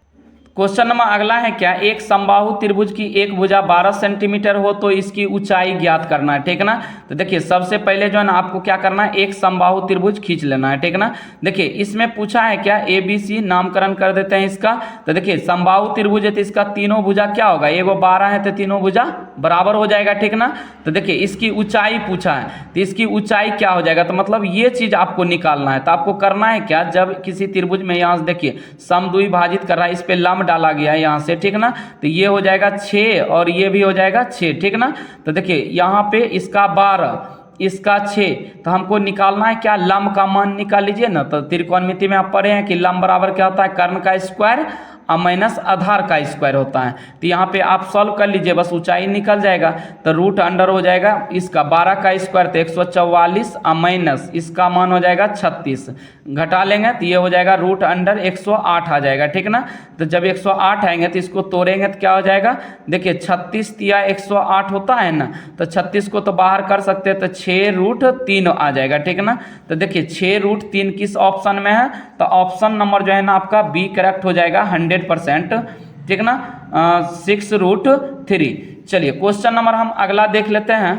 Speaker 1: क्वेश्चन नंबर अगला है क्या, एक समबाहु त्रिभुज की एक भुजा 12 सेंटीमीटर हो तो इसकी ऊंचाई ज्ञात करना है, ठीक ना। तो देखिए सबसे पहले जो है ना आपको क्या करना है, एक समबाहु त्रिभुज खींच लेना है, ठीक ना। देखिए इसमें पूछा है क्या ABC, नामकरण कर देते हैं इसका। तो देखिए समबाहु त्रिभुज है तो इसका तीनों भुजा क्या होगा, एगो 12 है तो तीनों भुजा बराबर हो जाएगा, ठीक ना। तो देखिए इसकी ऊंचाई पूछा है तो इसकी ऊंचाई क्या हो जाएगा, तो मतलब ये चीज आपको निकालना है। तो आपको करना है क्या, जब किसी त्रिभुज में यहाँ से देखिए समद्विभाजित कर रहा है, इस पे लंब डाला गया है यहाँ से, ठीक ना। तो ये हो जाएगा 6 और ये भी हो जाएगा 6, ठीक ना। तो देखिए यहाँ पे इसका 12 इसका 6, तो हमको निकालना है क्या, लंब का मान निकाल लीजिए ना। तो त्रिकोणमिति में आप पढ़े हैं कि लंब बराबर क्या होता है, कर्ण का स्क्वायर माइनस आधार का स्क्वायर होता है। तो यहाँ पे आप सॉल्व कर लीजिए, बस ऊंचाई निकल जाएगा। तो रूट अंडर हो जाएगा इसका 12 का स्क्वायर तो 144 माइनस इसका मान हो जाएगा 36, घटा लेंगे तो ये हो जाएगा रूट अंडर 108 आ जाएगा, ठीक ना। तो जब 108 आएंगे तो इसको तोड़ेंगे तो क्या हो जाएगा, देखिए 36 या 108 होता है ना, तो 36 को तो बाहर कर सकते हैं तो 6√3 आ जाएगा, ठीक ना। तो देखिए 6√3 किस ऑप्शन में है, तो ऑप्शन नंबर जो है ना आपका बी करेक्ट हो जाएगा 100%, ठीक ना, 6√3। चलिए क्वेश्चन नंबर हम अगला देख लेते हैं।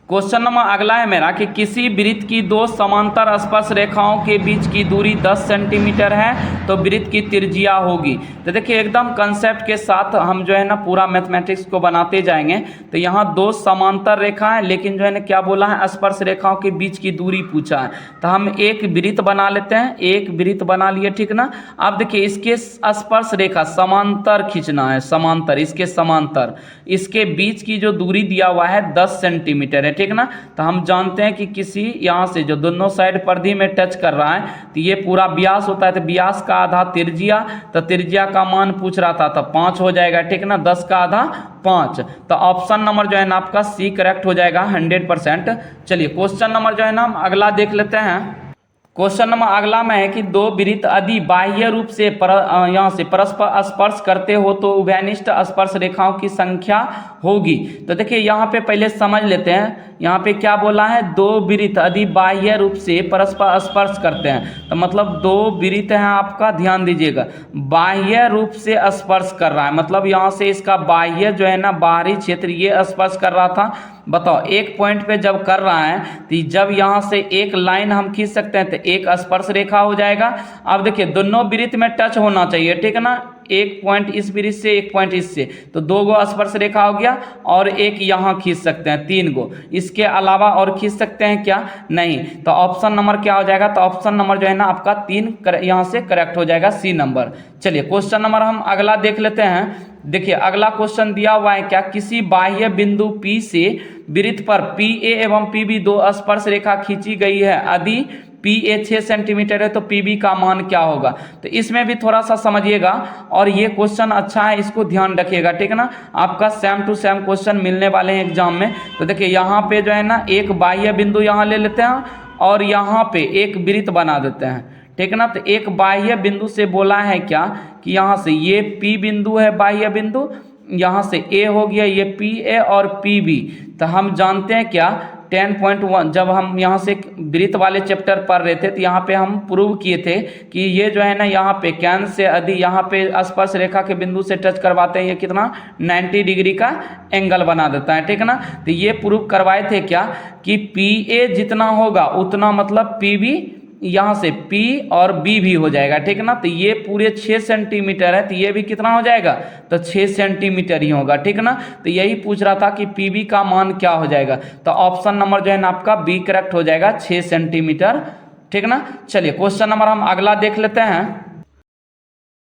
Speaker 1: क्वेश्चन नंबर अगला है मेरा कि किसी वृत्त की दो समांतर स्पर्श रेखाओं के बीच की दूरी 10 सेंटीमीटर है तो वृत्त की त्रिज्या होगी। तो देखिए एकदम कंसेप्ट के साथ हम जो है ना पूरा मैथमेटिक्स को बनाते जाएंगे। तो यहाँ दो समांतर रेखा है, लेकिन जो है ना क्या बोला है, स्पर्श रेखाओं के बीच की दूरी पूछा है। तो हम एक वृत्त बना लेते हैं, एक वृत्त बना लिए, ठीक ना। अब देखिए इसके स्पर्श रेखा समांतर खींचना है, समांतर, इसके समांतर, इसके बीच की जो दूरी दिया हुआ है 10 सेंटीमीटर है, ठीक ना। तो हम जानते हैं कि किसी यहाँ से जो दोनों साइड परिधि में टच कर रहा है तो ये पूरा व्यास होता है, तो व्यास का आधा त्रिज्या, तो त्रिज्या का मान पूछ रहा था तो 5 हो जाएगा, ठीक ना, 10 का आधा 5। तो ऑप्शन नंबर जो है ना आपका सी करेक्ट हो जाएगा 100%। चलिए क्वेश्चन नंबर जो है ना हम अगला देख लेते हैं। क्वेश्चन नंबर अगला में है कि दो वृत्त यदि बाह्य रूप से यहाँ से परस्पर स्पर्श करते हो तो उभयनिष्ठ स्पर्श रेखाओं की संख्या होगी। तो देखिए यहाँ पे पहले समझ लेते हैं, यहाँ पे क्या बोला है, दो वृत्त यदि बाह्य रूप से परस्पर स्पर्श करते हैं, तो मतलब दो वृत्त हैं आपका, ध्यान दीजिएगा, बाह्य रूप से स्पर्श कर रहा है, मतलब यहाँ से इसका बाह्य जो है ना बाहरी क्षेत्र ये स्पर्श कर रहा था। बताओ एक पॉइंट पे जब कर रहा है तो जब यहाँ से एक लाइन हम खींच सकते हैं तो एक स्पर्श रेखा हो जाएगा। अब देखिए दोनों वृत्त में टच होना चाहिए, ठीक है ना, एक पॉइंट इस वृत्त से एक पॉइंट इससे, तो 2 गो स्पर्श रेखा हो गया, और एक यहाँ खींच सकते हैं 3 गो, इसके अलावा और खींच सकते हैं क्या, नहीं। तो ऑप्शन नंबर क्या हो जाएगा, तो ऑप्शन नंबर जो है ना आपका 3 यहाँ से करेक्ट हो जाएगा, सी नंबर। चलिए क्वेश्चन नंबर हम अगला देख लेते हैं। देखिए अगला क्वेश्चन दिया हुआ है क्या, किसी बाह्य बिंदु P से वृत्त पर PA एवं PB दो स्पर्श रेखा खींची गई है, यदि PA 6 सेंटीमीटर है तो PB का मान क्या होगा। तो इसमें भी थोड़ा सा समझिएगा, और ये क्वेश्चन अच्छा है, इसको ध्यान रखिएगा, ठीक है ना, आपका सेम टू सेम क्वेश्चन मिलने वाले हैं एग्जाम में। तो देखिए यहाँ पे जो है ना एक बाह्य बिंदु यहाँ ले लेते हैं और यहाँ पे एक वृत्त बना देते हैं, ठीक है ना। तो एक बाह्य बिंदु से बोला है क्या कि यहाँ से ये P बिंदु है बाह्य बिंदु, यहाँ से A हो गया, ये PA और PB। तो हम जानते हैं क्या 10.1 जब हम यहाँ से वृत्त वाले चैप्टर पढ़ रहे थे तो यहाँ पे हम प्रूव किए थे कि ये जो है ना यहाँ पे कैन से यदि यहाँ पे स्पर्श रेखा के बिंदु से टच करवाते हैं ये कितना 90 डिग्री का एंगल बना देता है, ठीक है ना। तो ये प्रूव करवाए थे क्या कि PA जितना होगा उतना मतलब PB यहाँ से P और B भी हो जाएगा, ठीक है ना। तो ये पूरे 6 सेंटीमीटर है तो ये भी कितना हो जाएगा, तो 6 सेंटीमीटर ही होगा, ठीक है ना। तो यही पूछ रहा था कि PB का मान क्या हो जाएगा, तो ऑप्शन नंबर जो है ना आपका B करेक्ट हो जाएगा, 6 सेंटीमीटर, ठीक है ना। चलिए क्वेश्चन नंबर हम अगला देख लेते हैं।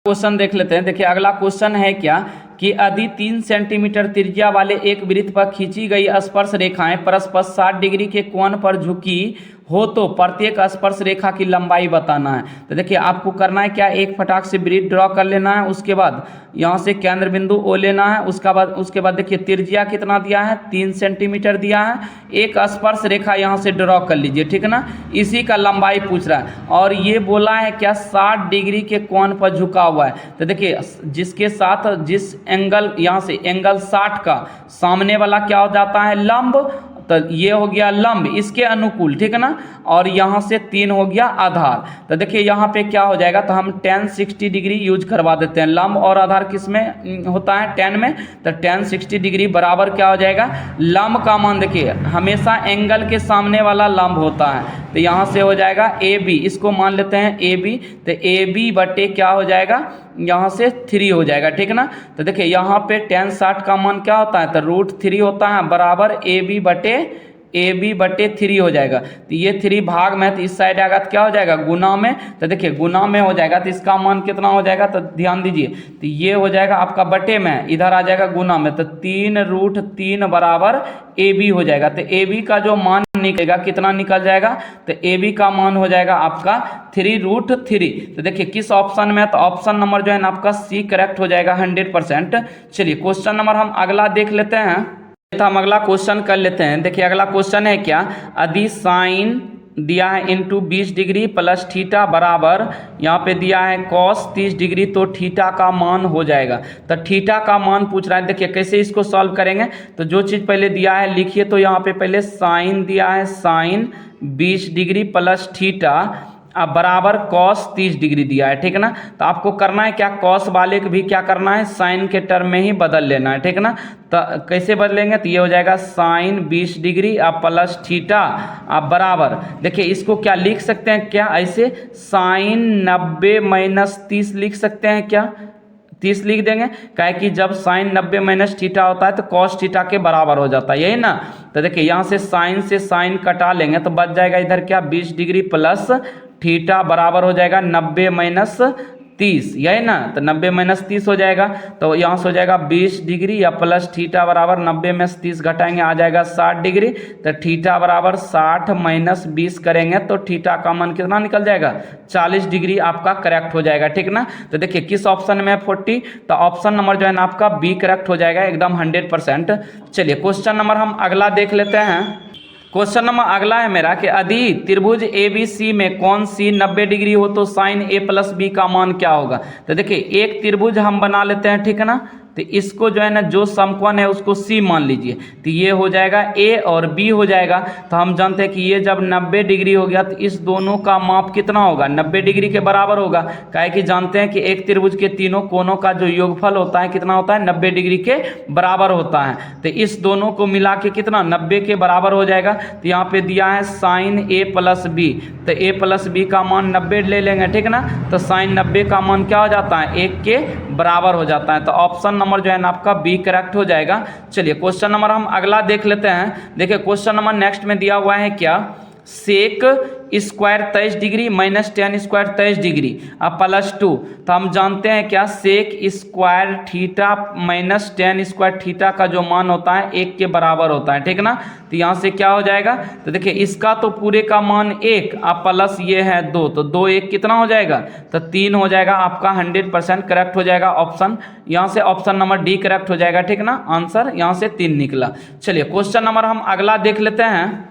Speaker 1: क्वेश्चन देख लेते हैं। देखिए अगला क्वेश्चन है क्या कि यदि 3 सेंटीमीटर त्रिज्या वाले एक वृत्त पर खींची गई स्पर्श रेखाएं परस्पर 60 डिग्री के कोण पर झुकी हो तो प्रत्येक स्पर्श रेखा की लंबाई बताना है। तो देखिए आपको करना है क्या, एक फटाक से वृत्त ड्रॉ कर लेना है, उसके बाद यहाँ से केंद्र बिंदु O लेना है, उसके बाद देखिए त्रिज्या कितना दिया है, 3 सेंटीमीटर दिया है, एक स्पर्श रेखा यहाँ से ड्रॉ कर लीजिए, ठीक है ना। इसी का लंबाई पूछ रहा है और ये बोला है क्या 60 डिग्री के कोण पर झुका हुआ है। तो देखिए जिसके साथ जिस एंगल यहाँ से एंगल 60 का सामने वाला क्या हो जाता है, लंब, तो ये हो गया लंब इसके अनुकूल, ठीक है ना, और यहाँ से 3 हो गया आधार। तो देखिए यहाँ पे क्या हो जाएगा, तो हम 10 60 डिग्री यूज करवा देते हैं, लंब और आधार किस में होता है 10 में, तो 10 60 डिग्री बराबर क्या हो जाएगा, लंब का मान देखिए हमेशा एंगल के सामने वाला लंब होता है, तो यहाँ से हो जाएगा AB, इसको मान लेते हैं AB, तो AB बटे क्या हो जाएगा, यहाँ से 3 हो जाएगा, ठीक है ना। तो देखिए यहाँ पे 10 60 का मान क्या होता है, तो √3 होता है, बराबर AB बटे 3 हो जाएगा। तो ये 3 भाग में, तो इस साइड आएगा तो क्या हो जाएगा, गुना में, तो देखिए गुना में हो जाएगा, तो इसका मान कितना हो जाएगा, तो ध्यान दीजिए, तो ये हो जाएगा आपका बटे में, इधर आ जाएगा गुना में, तो 3√3 बराबर AB हो जाएगा। तो AB का जो मान निकलेगा कितना निकल जाएगा, तो AB का मान हो जाएगा आपका 3√3। तो देखिए किस ऑप्शन में, तो ऑप्शन नंबर जो है ना आपका C करेक्ट हो जाएगा 100%। चलिए क्वेश्चन नंबर हम अगला देख लेते हैं। तो हम अगला क्वेश्चन कर लेते हैं। देखिए अगला क्वेश्चन है क्या, यदि साइन दिया है इंटू 20 डिग्री प्लस थीटा बराबर यहाँ पे दिया है कॉस 30 डिग्री, तो थीटा का मान हो जाएगा। तो थीटा का मान पूछ रहा है, देखिए कैसे इसको सॉल्व करेंगे, तो जो चीज़ पहले दिया है लिखिए, तो यहाँ पे पहले साइन दिया है, साइन 20 डिग्री प्लस थीटा, अब बराबर cos 30 डिग्री दिया है, ठीक है ना। तो आपको करना है क्या, cos वाले को भी क्या करना है, साइन के टर्म में ही बदल लेना है, ठीक है ना। तो कैसे बदलेंगे, तो ये हो जाएगा साइन 20 डिग्री अब प्लस थीटा अब बराबर, देखिए इसको क्या लिख सकते हैं क्या, ऐसे साइन 90 माइनस 30 लिख सकते हैं क्या, 30 लिख देंगे, काहे कि जब साइन 90 माइनस थीटा होता है तो कॉस थीटा के बराबर हो जाता है, यही ना। तो देखिए यहाँ से साइन कटा लेंगे तो बच जाएगा इधर क्या, 20 डिग्री प्लस थीटा बराबर हो जाएगा 90 माइनस 30, यही ना। तो 90 माइनस 30 हो जाएगा, तो यहाँ से हो जाएगा 20 डिग्री या प्लस थीटा बराबर 90 में से 30 घटाएंगे आ जाएगा 60 डिग्री। तो थीटा बराबर 60 माइनस 20 करेंगे तो थीटा का मान कितना निकल जाएगा, 40 डिग्री आपका करेक्ट हो जाएगा, ठीक ना। तो देखिए किस ऑप्शन में 40, तो ऑप्शन नंबर जो है ना आपका बी करेक्ट हो जाएगा एकदम 100%। चलिए क्वेश्चन नंबर हम अगला देख लेते हैं। क्वेश्चन नंबर अगला है मेरा कि यदि त्रिभुज ए बी सी में कौन सी 90 डिग्री हो तो साइन ए प्लस बी का मान क्या होगा। तो देखिए एक त्रिभुज हम बना लेते हैं, ठीक है ना। तो इसको जो है ना जो समकोण है उसको सी मान लीजिए, तो ये हो जाएगा ए और बी हो जाएगा। तो हम जानते हैं कि ये जब 90 डिग्री हो गया तो इस दोनों का माप कितना होगा, 90 डिग्री के बराबर होगा। काहे कि जानते हैं कि एक त्रिभुज के तीनों कोनों का जो योगफल होता है कितना होता है, 90 डिग्री के बराबर होता है। तो इस दोनों को मिला के कितना 90 के बराबर हो जाएगा। तो यहाँ पे दिया है साइन ए प्लस बी, तो ए प्लस बी का मान 90 ले लेंगे, ठीक ना। तो साइन 90 का मान क्या हो जाता है, 1 के बराबर हो जाता है। तो ऑप्शन नंबर जो है ना आपका बी करेक्ट हो जाएगा। चलिए क्वेश्चन नंबर हम अगला देख लेते हैं। देखिए क्वेश्चन नंबर नेक्स्ट में दिया हुआ है क्या, sec square 23 degree minus tan square 23 degree अब प्लस 2। तो हम जानते हैं क्या, sec square theta minus tan square theta का जो मान होता है 1 के बराबर होता है, ठीक ना। तो यहाँ से क्या हो जाएगा, तो देखिए इसका तो पूरे का मान 1 अब प्लस ये है 2, तो 2 1 कितना हो जाएगा, तो 3 हो जाएगा आपका 100% करेक्ट हो जाएगा ऑप्शन। यहाँ से ऑप्शन नंबर डी करेक्ट हो जाएगा, ठीक ना। आंसर यहाँ से 3 निकला। चलिए क्वेश्चन नंबर हम अगला देख लेते हैं।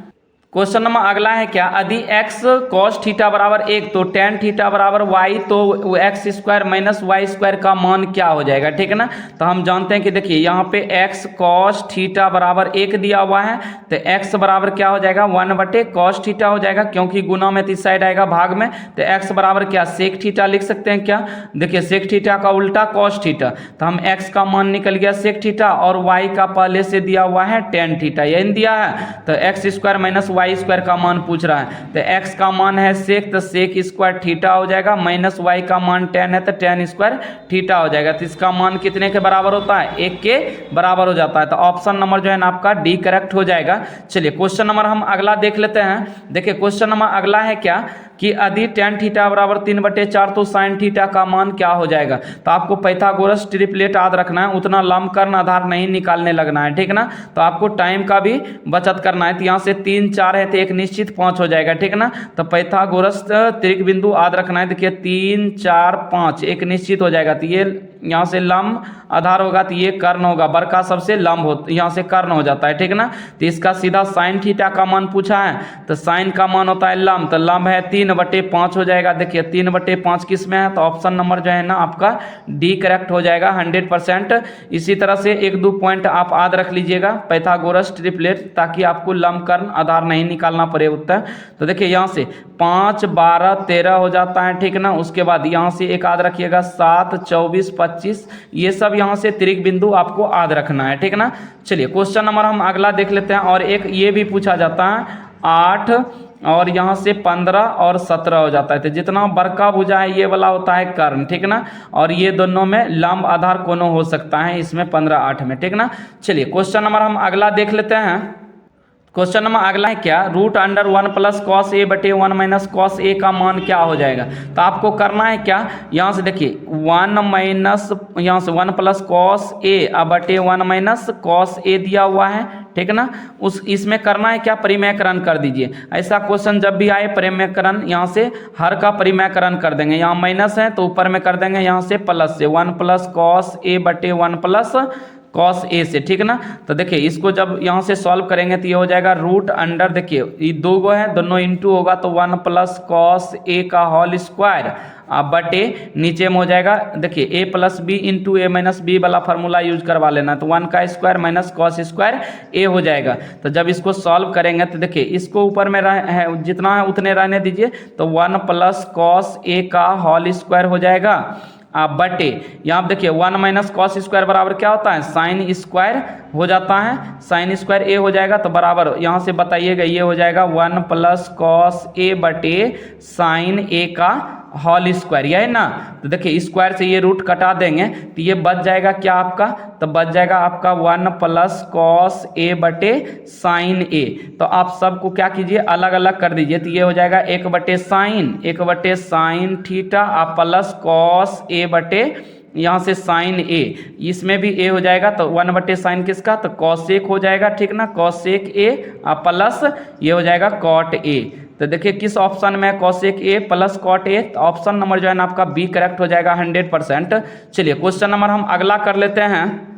Speaker 1: क्वेश्चन नंबर अगला है क्या, यदि x cos थीटा बराबर 1 तो tan थीटा बराबर y तो x square minus y square का मान क्या हो जाएगा, ठीक है ना। तो हम जानते हैं कि देखिए यहाँ पे x cos थीटा बराबर 1 दिया हुआ है, तो x बराबर क्या हो जाएगा 1/cos थीटा हो जाएगा, क्योंकि गुना में तो इस साइड आएगा भाग में। तो x बराबर क्या सेक थीटा लिख सकते हैं क्या, देखिए सेक थीटा का उल्टा cos थीटा, तो हम x का मान निकल गया सेक थीटा और y का पहले से दिया हुआ है tan थीटा, यही दिया है। तो x square minus y square का मान पूछ रहा है, तो x का मान है सेक, तो सेक स्क्वायर थीटा हो जाएगा, माइनस y का मान tan है तो tan स्क्वायर थीटा हो जाएगा। तो इसका मान कितने के बराबर होता है, 1 के बराबर हो जाता है। तो ऑप्शन नंबर जो है ना आपका डी करेक्ट हो जाएगा। चलिए क्वेश्चन नंबर हम अगला देख लेते हैं। देखिए क्वेश्चन नंबर अगला है क्या कि यदि tan थीटा बराबर 3/4 तो साइन थीटा का मान क्या हो जाएगा। तो आपको पाइथागोरस ट्रिपलेट याद रखना है, उतना लंब कर्ण आधार नहीं निकालने लगना है, ठीक ना। तो आपको टाइम का भी बचत करना है। तो यहाँ से 3 4 है तो एक निश्चित 5 हो जाएगा, ठीक ना। तो पाइथागोरस त्रिक बिंदु याद रखना है, देखिए 3 4 5 एक निश्चित हो जाएगा। तो ये यहाँ से लंब आधार होगा तो ये कर्ण होगा, बड़का सबसे लंब हो यहाँ से कर्ण हो जाता है, ठीक ना। तो इसका सीधा साइन थीटा का मान पूछा है, तो साइन का मान होता है लंब, तो लंब है 3/5 हो जाएगा। देखिए 3/5 किस में है, तो ऑप्शन नंबर जो है ना आपका डी करेक्ट हो जाएगा 100%। इसी तरह से 1-2 पॉइंट आप याद रख लीजिएगा पाइथागोरस ट्रिपलेट, ताकि आपको लंब कर्ण आधार नहीं निकालना पड़े उत्तर। तो देखिए यहाँ से 5 12 13 हो जाता है, ठीक ना। उसके बाद यहाँ से एक याद रखिएगा 7 24 25, ये सब यहाँ से त्रिक बिंदु आपको याद रखना है, ठीक ना। चलिए क्वेश्चन नंबर हम अगला देख लेते हैं। और एक ये भी पूछा जाता है 8 और यहाँ से 15 और 17 हो जाता है। तो जितना बड़का भुजा है ये वाला होता है कर्ण, ठीक ना। और ये दोनों में लंब आधार कोनों हो सकता है, इसमें 15 8 में, ठीक ना। चलिए क्वेश्चन नंबर हम अगला देख लेते हैं। क्वेश्चन नंबर अगला है क्या, √1 + cos a/1 minus cos a का मान क्या हो जाएगा। तो आपको करना है क्या, यहाँ से देखिए 1 माइनस यहाँ से 1 + cos a/1 minus cos a दिया हुआ है, ठीक ना। इसमें करना है क्या, परिमेयकरण कर दीजिए। ऐसा क्वेश्चन जब भी आए परिमेयकरण यहाँ से हर का परिमेयकरण कर देंगे। यहाँ माइनस है तो ऊपर में कर देंगे यहाँ से प्लस से 1 + cos a/1 plus cos A से, ठीक ना। तो देखिए इसको जब यहाँ से सॉल्व करेंगे तो ये हो जाएगा रूट अंडर, देखिए ये दो गो है, दोनों इंटू होगा तो 1 प्लस कॉस ए का होल स्क्वायर बटे नीचे में हो जाएगा, देखिए ए प्लस बी इंटू ए माइनस बी वाला फार्मूला यूज करवा लेना, तो 1 का स्क्वायर माइनस कॉस स्क्वायर ए हो जाएगा। तो जब इसको सॉल्व करेंगे तो देखिए इसको ऊपर में है जितना है उतने रहने दीजिए, तो 1 प्लस कॉस ए का होल स्क्वायर हो जाएगा बटे यहाँ देखिए 1 माइनस कॉस स्क्वायर बराबर क्या होता है, साइन स्क्वायर हो जाता है, साइन स्क्वायर ए हो जाएगा। तो बराबर यहाँ से बताइएगा ये हो जाएगा 1 प्लस कॉस ए बटे साइन ए का होल स्क्वायर, यह है ना। तो देखिए स्क्वायर से ये रूट कटा देंगे तो ये बच जाएगा क्या आपका, तो बच जाएगा आपका 1 प्लस कॉस ए बटे साइन ए। तो आप सबको क्या कीजिए अलग अलग कर दीजिए, तो ये हो जाएगा 1 बटे sine theta plus cos A बटे यहाँ से साइन ए, इसमें भी ए हो जाएगा तो 1 बटे साइन किसका, तो कॉसेक हो जाएगा, ठीक ना, कॉसेक ए प्लस ये हो जाएगा कॉट ए। तो देखिए किस ऑप्शन में cosec a plus cot a, तो ऑप्शन नंबर जो है ना आपका बी करेक्ट हो जाएगा 100%। चलिए क्वेश्चन नंबर हम अगला कर लेते हैं।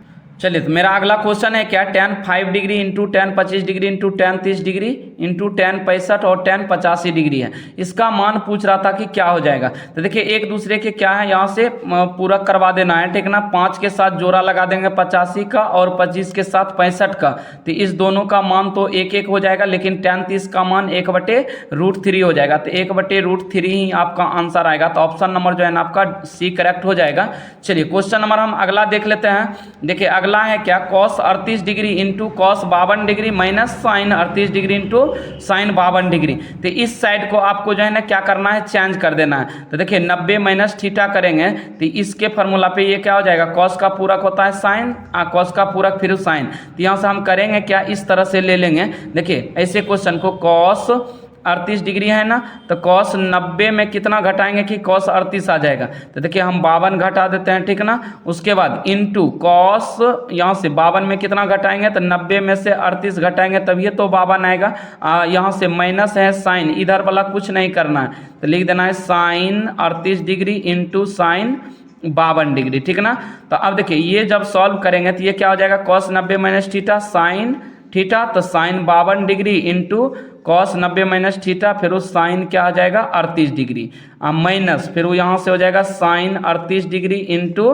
Speaker 1: चलिए तो मेरा अगला क्वेश्चन है क्या, tan 5 degree into tan 25 degree into tan 30 degree into tan 65 और tan 85 डिग्री है, इसका मान पूछ रहा था कि क्या हो जाएगा। तो देखिए एक दूसरे के क्या है यहाँ से पूरक करवा देना है, ठीक ना। 5 के साथ जोड़ा लगा देंगे 85 का और 25 के साथ 65 का, तो इस दोनों का मान तो 1 हो जाएगा, लेकिन tan 30 का मान 1/√3 हो जाएगा, तो 1/√3 ही आपका आंसर आएगा। तो ऑप्शन नंबर जो है ना आपका सी करेक्ट हो जाएगा। चलिए क्वेश्चन नंबर हम अगला देख लेते हैं। देखिए अगला है क्या, cos 38 degree into cos 52 degree minus sine 38 degree into sine 52 degree. तो इस साइड को आपको जो है ना क्या करना है, चेंज कर देना है। तो देखिए 90 माइनस थीटा करेंगे तो इसके फार्मूला पे ये क्या हो जाएगा, कॉस का पूरक होता है साइन, कॉस का पूरक फिर साइन। तो यहाँ से हम करेंगे क्या, इस तरह से ले लेंगे। देखिए ऐसे क्वेश्चन को कॉस 38 डिग्री है ना, तो कॉस 90 में कितना घटाएंगे कि कॉस 38 आ जाएगा। तो देखिए हम 52 घटा देते हैं, ठीक ना। उसके बाद इनटू कॉस यहाँ से 52 में कितना घटाएंगे, तो 90 में से 38 घटाएंगे तब ये तो 52 आएगा। यहाँ से माइनस है साइन, इधर वाला कुछ नहीं करना है, तो लिख देना है sine 38 degree into sine 52 degree, ठीक ना। तो अब देखिए ये जब सॉल्व करेंगे तो ये क्या हो जाएगा, cos 90 minus theta sine theta, तो sine 52 degree into cos 90 minus theta, फिर उस साइन क्या आ जाएगा 38 डिग्री माइनस, फिर वो यहाँ से हो जाएगा साइन 38 डिग्री इंटू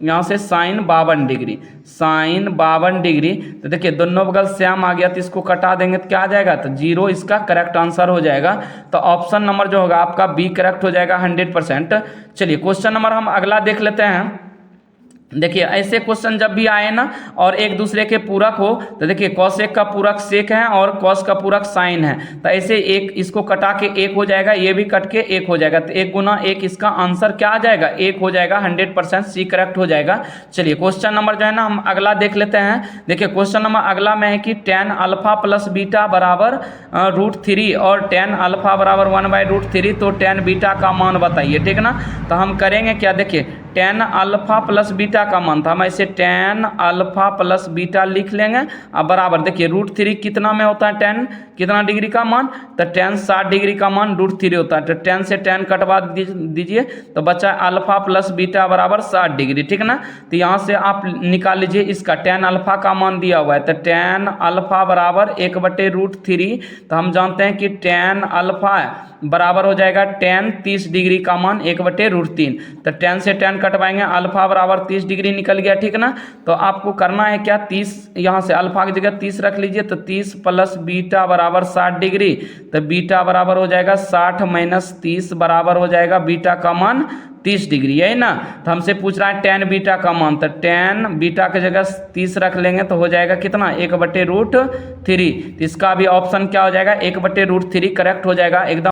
Speaker 1: यहाँ से साइन 52 डिग्री, साइन 52 डिग्री। तो देखिए दोनों बगल सेम आ गया तो इसको कटा देंगे तो क्या आ जाएगा, तो 0 इसका करेक्ट आंसर हो जाएगा। तो ऑप्शन नंबर जो होगा आपका बी करेक्ट हो जाएगा 100%। चलिए क्वेश्चन नंबर हम अगला देख लेते हैं। देखिए ऐसे क्वेश्चन जब भी आए ना और एक दूसरे के पूरक हो, तो देखिए कॉसेक का पूरक सेक है और कॉस का पूरक साइन है, तो ऐसे एक इसको कटा के 1 हो जाएगा, ये भी कट के 1 हो जाएगा, तो 1 गुना 1 इसका आंसर क्या आ जाएगा, 1 हो जाएगा, 100% सी करेक्ट हो जाएगा। चलिए क्वेश्चन नंबर जो है ना हम अगला देख लेते हैं। देखिए क्वेश्चन नंबर अगला में है कि tan अल्फा प्लस बीटा बराबर √3 और tan अल्फा बराबर 1/√3, तो tan बीटा का मान बताइए, ठीक ना। तो हम करेंगे क्या, देखिए tan अल्फा प्लस बीटा का मान था, हम ऐसे tan अल्फा प्लस बीटा लिख लेंगे। अब बराबर देखिए √3 कितना में होता है, tan कितना डिग्री का मान, तो tan 60 डिग्री का मान √3 होता है, तो tan से tan कटवा दीजिए तो बचा अल्फा प्लस बीटा बराबर 60 डिग्री, ठीक ना। तो यहाँ से आप निकाल लीजिए इसका tan अल्फा का मान दिया हुआ है, तो tan अल्फा बराबर 1/√3, तो हम जानते हैं कि tan अल्फा बराबर हो जाएगा tan 30 डिग्री का मान 1/√3, तो tan से tan कटवाएंगे, अल्फा बराबर 30 डिग्री निकल गया, ठीक ना। तो आपको करना है क्या, 30 यहाँ से अल्फा की जगह 30 रख लीजिए, तो 30 प्लस बीटा बराबर 60 डिग्री, तो बीटा बराबर हो जाएगा 60 माइनस 30 बराबर हो जाएगा बीटा का मान 30 डिग्री, यही ना। तो हमसे पूछ रहा है tan बीटा का मान, तो tan बीटा की जगह 30 रख लेंगे तो हो जाएगा कितना 1/√3। तो इसका भी ऑप्शन क्या हो जाएगा 1/√3 करेक्ट हो जाएगा एकदम।